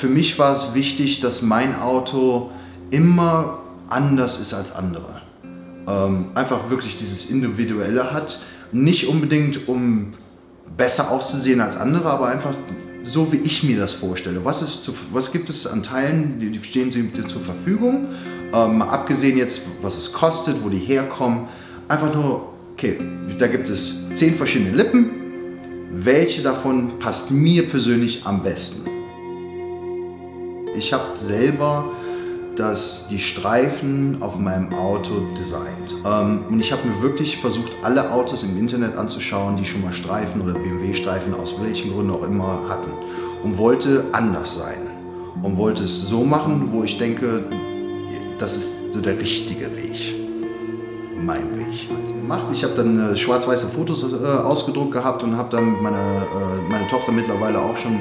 für mich war es wichtig, dass mein Auto immer anders ist als andere. Einfach wirklich dieses Individuelle hat. Nicht unbedingt, um besser auszusehen als andere, aber einfach so, wie ich mir das vorstelle. Was gibt es an Teilen, die stehen dir zur Verfügung? Mal abgesehen jetzt, was es kostet, wo die herkommen. Einfach nur, okay, da gibt es 10 verschiedene Lippen. Welche davon passt mir persönlich am besten? Ich habe selber die Streifen auf meinem Auto designt. Und ich habe mir wirklich versucht, alle Autos im Internet anzuschauen, die schon mal Streifen oder BMW-Streifen aus welchen Gründen auch immer hatten. Und wollte anders sein. Und wollte es so machen, wo ich denke, das ist so der richtige Weg. Mein Weg. Ich habe dann schwarz-weiße Fotos ausgedruckt gehabt und habe dann meine Tochter mittlerweile auch schon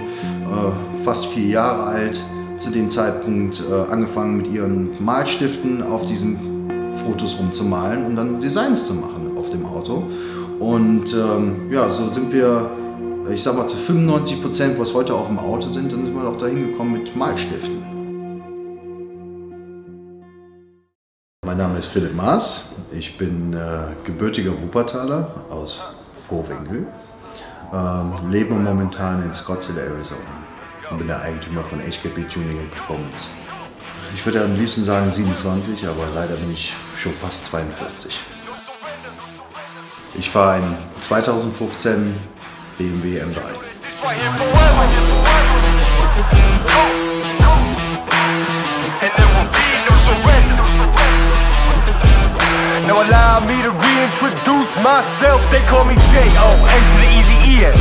fast 4 Jahre alt, zu dem Zeitpunkt angefangen mit ihren Malstiften auf diesen Fotos rumzumalen und dann Designs zu machen auf dem Auto. Und ja, so sind wir, ich sag mal zu 95%, was heute auf dem Auto sind, dann sind wir auch dahin gekommen mit Malstiften. Mein Name ist Philipp Maas, ich bin gebürtiger Wuppertaler aus Vohwinkel, lebe momentan in Scottsdale, Arizona und bin der Eigentümer von HKP Tuning & Performance. Ich würde am liebsten sagen 27, aber leider bin ich schon fast 42. Ich fahre einen 2015 BMW M3. Now allow me to reintroduce myself. They call me J.O.N. to the easy E-N.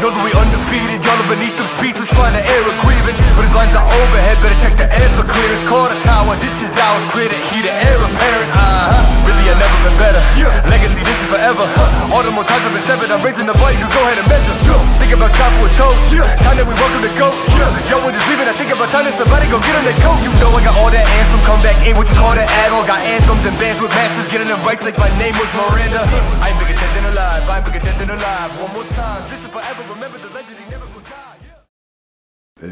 Know that we undefeated. Y'all are beneath them speeches trying to air a grievance, but his lines are overhead. Better check the air for clearance. Call the tower. This is ours. Clear the heat. The air apparent. Really, I've never been better. Legacy. This is forever. All the more times I've been severed. I'm raising the bar. You can go ahead and measure. Think about time for a toast. Time that we welcome to go. Yo, we're just leaving. I think about time that somebody go get on their coat. You know I got all that anthem. Come back. Ain't what you call that add-on. Got anthems and bands with masters. Getting them right like my name was Miranda. I ain't bigger dead than alive. I ain't bigger dead than alive. One more time. This is forever. Remember the legend. He never gonna die.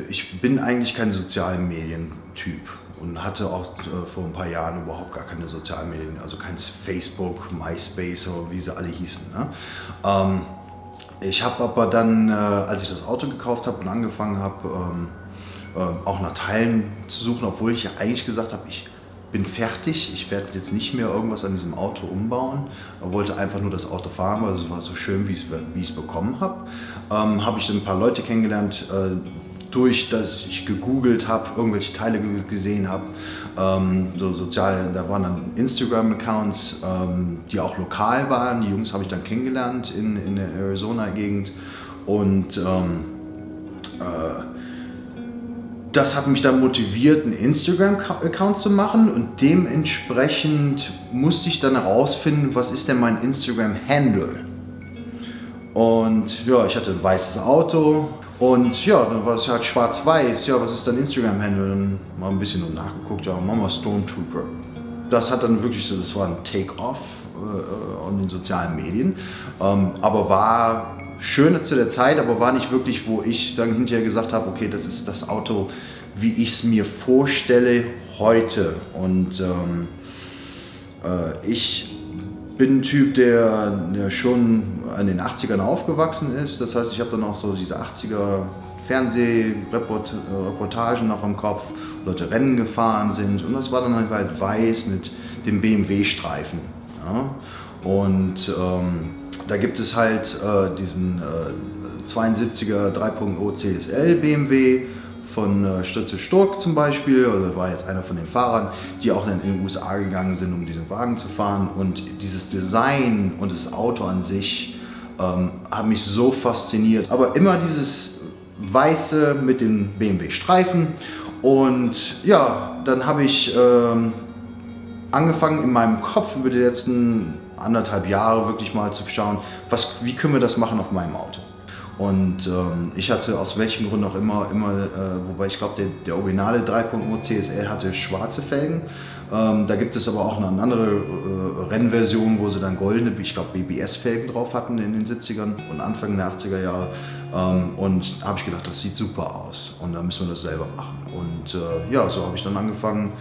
Ich bin eigentlich kein sozialen Medientyp und hatte auch vor ein paar Jahren überhaupt gar keine sozialen Medien, also kein Facebook, MySpace oder wie sie alle hießen. Ne? Ich habe aber dann, als ich das Auto gekauft habe und angefangen habe, auch nach Teilen zu suchen, obwohl ich ja eigentlich gesagt habe, ich bin fertig, ich werde jetzt nicht mehr irgendwas an diesem Auto umbauen. Ich wollte einfach nur das Auto fahren, weil es war so schön, wie ich es bekommen habe. Habe ich dann ein paar Leute kennengelernt, durch dass ich gegoogelt habe, irgendwelche Teile gesehen habe. So sozial, da waren dann Instagram-Accounts, die auch lokal waren. Die Jungs habe ich dann kennengelernt in der Arizona-Gegend. Und das hat mich dann motiviert, einen Instagram-Account zu machen und dementsprechend musste ich dann herausfinden, was ist denn mein Instagram-Handle. Und ja, ich hatte ein weißes Auto und ja, dann war es halt schwarz-weiß. Ja, was ist dein Instagram-Handle? Dann mal ein bisschen nachgeguckt, ja, Mama Stormtrooper. Das hat dann wirklich so, das war ein Take-off an den sozialen Medien, aber war schön zu der Zeit, aber war nicht wirklich, wo ich dann hinterher gesagt habe, okay, das ist das Auto, wie ich es mir vorstelle heute. Und ich bin ein Typ, der schon in den 80ern aufgewachsen ist. Das heißt, ich habe dann auch so diese 80er Fernsehreportagen noch im Kopf, Leute Rennen gefahren sind. Und das war dann halt weiß mit dem BMW-Streifen. Ja? Und da gibt es halt diesen 72er 3.0 CSL BMW von Stütze Stork zum Beispiel, also war jetzt einer von den Fahrern, die auch in den USA gegangen sind, um diesen Wagen zu fahren. Und dieses Design und das Auto an sich hat mich so fasziniert. Aber immer dieses Weiße mit den BMW-Streifen. Und ja, dann habe ich angefangen in meinem Kopf über die letzten 1,5 Jahre wirklich mal zu schauen, wie können wir das machen auf meinem Auto. Und ich hatte aus welchem Grund auch immer wobei ich glaube, der originale 3.0 CSL hatte schwarze Felgen. Da gibt es aber auch eine andere Rennversion, wo sie dann goldene, ich glaube BBS-Felgen drauf hatten in den 70ern und Anfang der 80er Jahre. Und da habe ich gedacht, das sieht super aus und da müssen wir das selber machen. Und ja, so habe ich dann angefangen,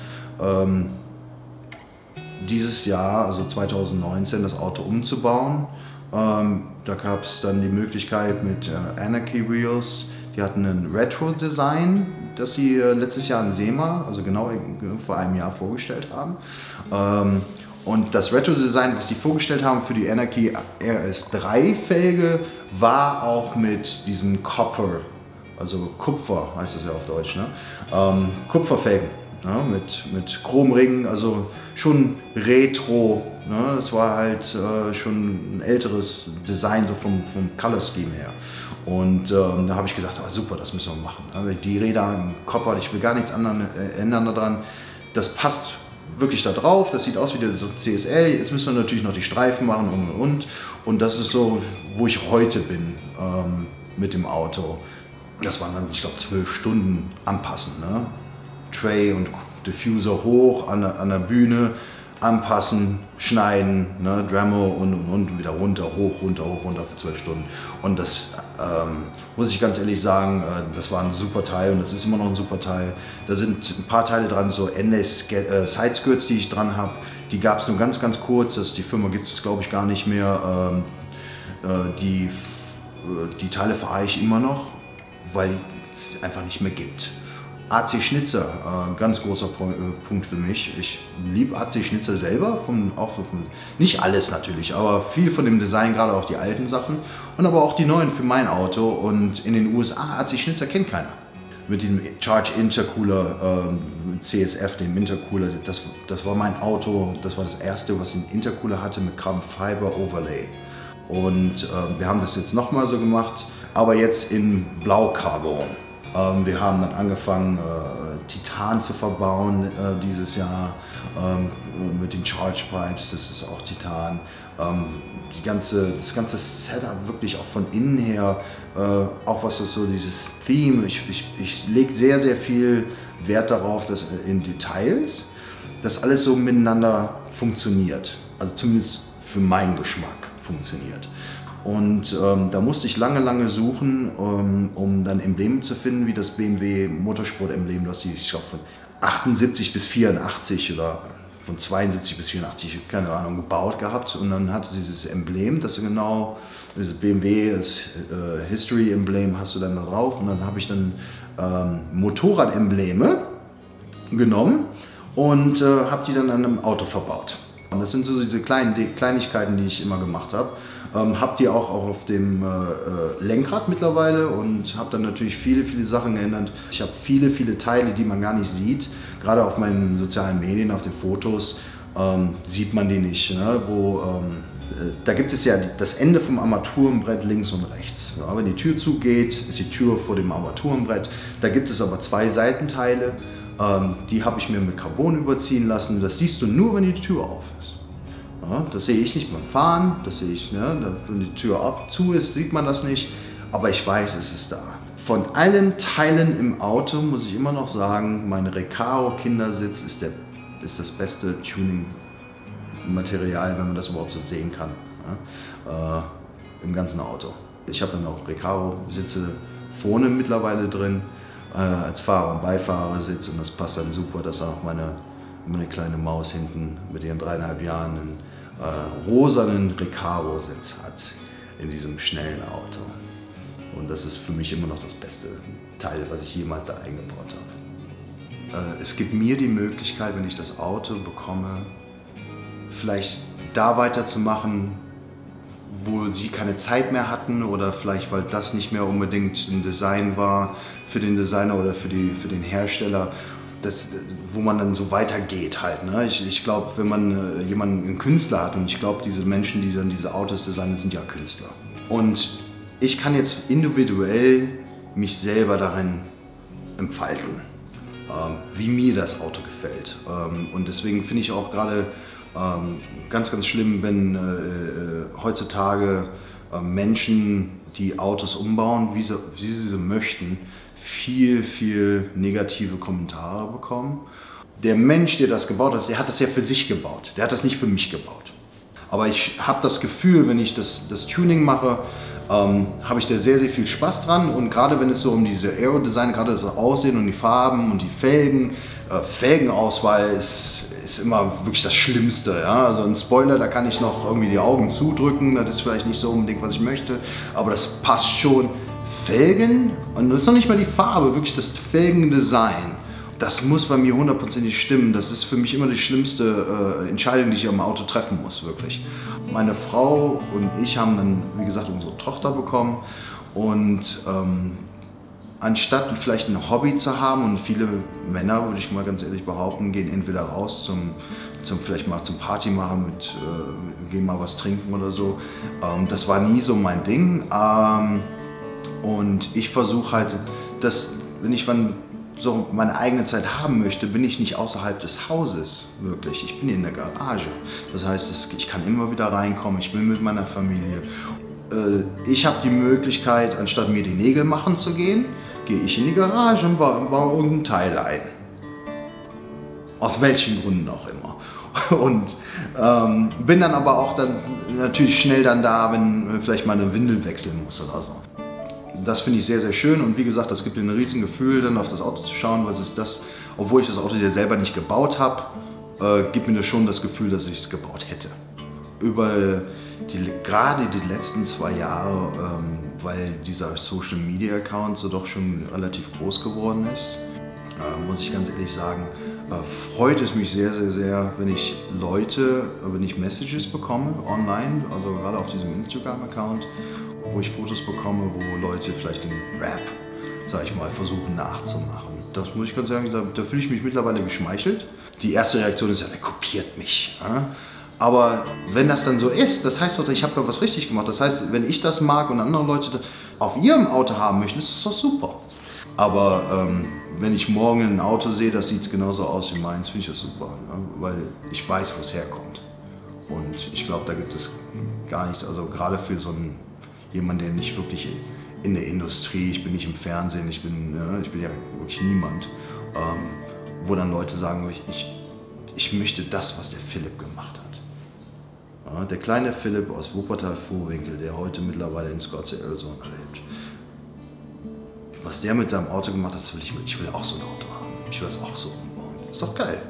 dieses Jahr, also 2019, das Auto umzubauen. Da gab es dann die Möglichkeit mit Anarchy Wheels, die hatten ein Retro-Design, das sie letztes Jahr in SEMA, also genau vor einem Jahr vorgestellt haben. Und das Retro-Design, was sie vorgestellt haben für die Anarchy RS3-Felge, war auch mit diesem Copper, also Kupfer heißt das ja auf Deutsch, ne? Kupferfelgen, ne? Mit Chromringen, also schon retro. Ne? Das war halt schon ein älteres Design so vom Color Scheme her. Und da habe ich gesagt, oh, super, das müssen wir machen. Die Räder im Copper, ich will gar nichts ändern daran. Das passt wirklich da drauf, das sieht aus wie der CSL. Jetzt müssen wir natürlich noch die Streifen machen und. Und das ist so, wo ich heute bin mit dem Auto. Das waren dann, ich glaube, 12 Stunden anpassen. Ne? Tray und Diffuser hoch an der Bühne, anpassen, schneiden, ne, Dremel und wieder runter, hoch, runter für 12 Stunden. Und das muss ich ganz ehrlich sagen, das war ein super Teil und das ist immer noch ein super Teil. Da sind ein paar Teile dran, so Endless Sideskirts, die ich dran habe. Die gab es nur ganz kurz, die Firma gibt es glaube ich gar nicht mehr. Die Teile fahre ich immer noch, weil es einfach nicht mehr gibt. AC Schnitzer, ganz großer Punkt für mich. Ich liebe AC Schnitzer selber, nicht alles natürlich, aber viel von dem Design, gerade auch die alten Sachen und aber auch die neuen für mein Auto. Und in den USA AC Schnitzer kennt keiner. Mit diesem Charge Intercooler, CSF, dem Intercooler, das war mein Auto, das war das erste, was einen Intercooler hatte mit Carbon Fiber Overlay. Und wir haben das jetzt nochmal so gemacht, aber jetzt in Blau-Carbon. Wir haben dann angefangen, Titan zu verbauen dieses Jahr mit den Charge Pipes, das ist auch Titan. Das ganze Setup wirklich auch von innen her, auch was das so dieses Theme, ich lege sehr viel Wert darauf, dass in Details, dass alles so miteinander funktioniert, also zumindest für meinen Geschmack funktioniert. Und da musste ich lange suchen, um dann Embleme zu finden, wie das BMW Motorsport-Emblem, das ich glaube von 78 bis 84 oder von 72 bis 84, keine Ahnung, gebaut gehabt. Und dann hatte sie dieses Emblem, das genau, dieses BMW, das History-Emblem hast du dann da drauf. Und dann habe ich dann Motorrad-Embleme genommen und habe die dann an einem Auto verbaut. Und das sind so diese Kleinigkeiten, die ich immer gemacht habe. Habe die auch auf dem Lenkrad mittlerweile und habe dann natürlich viele Sachen geändert. Ich habe viele Teile, die man gar nicht sieht. Gerade auf meinen sozialen Medien, auf den Fotos sieht man die nicht. Ne? Da gibt es ja das Ende vom Armaturenbrett links und rechts. Ja, wenn die Tür zugeht, ist die Tür vor dem Armaturenbrett. Da gibt es aber zwei Seitenteile. Die habe ich mir mit Carbon überziehen lassen. Das siehst du nur, wenn die Tür auf ist. Ja, das sehe ich nicht beim Fahren, das sehe ich, ne, wenn die Tür zu ist, sieht man das nicht, aber ich weiß, es ist da. Von allen Teilen im Auto muss ich immer noch sagen, mein Recaro Kindersitz ist das beste Tuning-Material, wenn man das überhaupt so sehen kann, ja, im ganzen Auto. Ich habe dann auch Recaro-Sitze vorne mittlerweile drin, als Fahrer- und Beifahrersitz und das passt dann super, dass auch meine kleine Maus hinten mit ihren 3,5 Jahren einen rosanen Recaro-Sitz hat in diesem schnellen Auto. Und das ist für mich immer noch das beste Teil, was ich jemals da eingebaut habe. Es gibt mir die Möglichkeit, wenn ich das Auto bekomme, vielleicht da weiterzumachen, wo sie keine Zeit mehr hatten oder vielleicht, weil das nicht mehr unbedingt ein Design war für den Designer oder für den Hersteller. Wo man dann so weitergeht halt. Ne? Ich glaube, wenn man einen Künstler hat und ich glaube, diese Menschen, die dann diese Autos designen, sind ja Künstler. Und ich kann jetzt individuell mich selber darin entfalten, wie mir das Auto gefällt. Und deswegen finde ich auch gerade ganz schlimm, wenn heutzutage Menschen die Autos umbauen, wie sie möchten, viel negative Kommentare bekommen. Der Mensch, der das gebaut hat, der hat das ja für sich gebaut. Der hat das nicht für mich gebaut. Aber ich habe das Gefühl, wenn ich das Tuning mache, habe ich da sehr viel Spaß dran. Und gerade wenn es so um diese Aero-Design, gerade das Aussehen und die Farben und die Felgen, Felgenauswahl ist immer wirklich das Schlimmste. Ja? Also ein Spoiler, da kann ich noch irgendwie die Augen zudrücken, das ist vielleicht nicht so unbedingt, was ich möchte, aber das passt schon. Felgen, und das ist noch nicht mal die Farbe, wirklich das Felgendesign, das muss bei mir hundertprozentig stimmen. Das ist für mich immer die schlimmste Entscheidung, die ich am Auto treffen muss, wirklich. Meine Frau und ich haben dann, wie gesagt, unsere Tochter bekommen und anstatt vielleicht ein Hobby zu haben, und viele Männer, würde ich mal ganz ehrlich behaupten, gehen entweder raus vielleicht mal zum Party machen, gehen mal was trinken oder so. Das war nie so mein Ding. Und ich versuche halt, wenn ich so meine eigene Zeit haben möchte, bin ich nicht außerhalb des Hauses, wirklich. Ich bin in der Garage. Das heißt, ich kann immer wieder reinkommen, ich bin mit meiner Familie. Ich habe die Möglichkeit, anstatt mir die Nägel machen zu gehen, gehe ich in die Garage und baue irgendein Teil ein. Aus welchen Gründen auch immer. Und bin dann aber auch dann natürlich schnell dann da, wenn vielleicht mal eine Windel wechseln muss oder so. Das finde ich sehr schön und wie gesagt, das gibt mir ein riesen Gefühl, dann auf das Auto zu schauen, was ist das, obwohl ich das Auto ja selber nicht gebaut habe, gibt mir das schon das Gefühl, dass ich es gebaut hätte. Gerade die letzten 2 Jahre, weil dieser Social Media Account so doch schon relativ groß geworden ist, muss ich ganz ehrlich sagen, freut es mich sehr, wenn ich Messages bekomme online, also gerade auf diesem Instagram-Account, wo ich Fotos bekomme, wo Leute vielleicht den Rap, sag ich mal, versuchen nachzumachen. Das muss ich ganz ehrlich sagen, da fühle ich mich mittlerweile geschmeichelt. Die erste Reaktion ist ja, der kopiert mich. Ja? Aber wenn das dann so ist, das heißt doch, ich habe ja was richtig gemacht. Das heißt, wenn ich das mag und andere Leute das auf ihrem Auto haben möchten, ist das doch super. Aber wenn ich morgen ein Auto sehe, das sieht genauso aus wie meins, finde ich das super. Ja? Weil ich weiß, wo es herkommt. Und ich glaube, da gibt es gar nichts, also gerade für so jemand, der nicht wirklich in der Industrie, ich bin nicht im Fernsehen, ich bin ja wirklich niemand, wo dann Leute sagen, ich möchte das, was der Philipp gemacht hat. Ja, der kleine Philipp aus Wuppertal-Vohwinkel, der heute mittlerweile in Scottsdale, Arizona lebt. Was der mit seinem Auto gemacht hat, ich will auch so ein Auto haben. Ich will das auch so umbauen. Ist doch geil.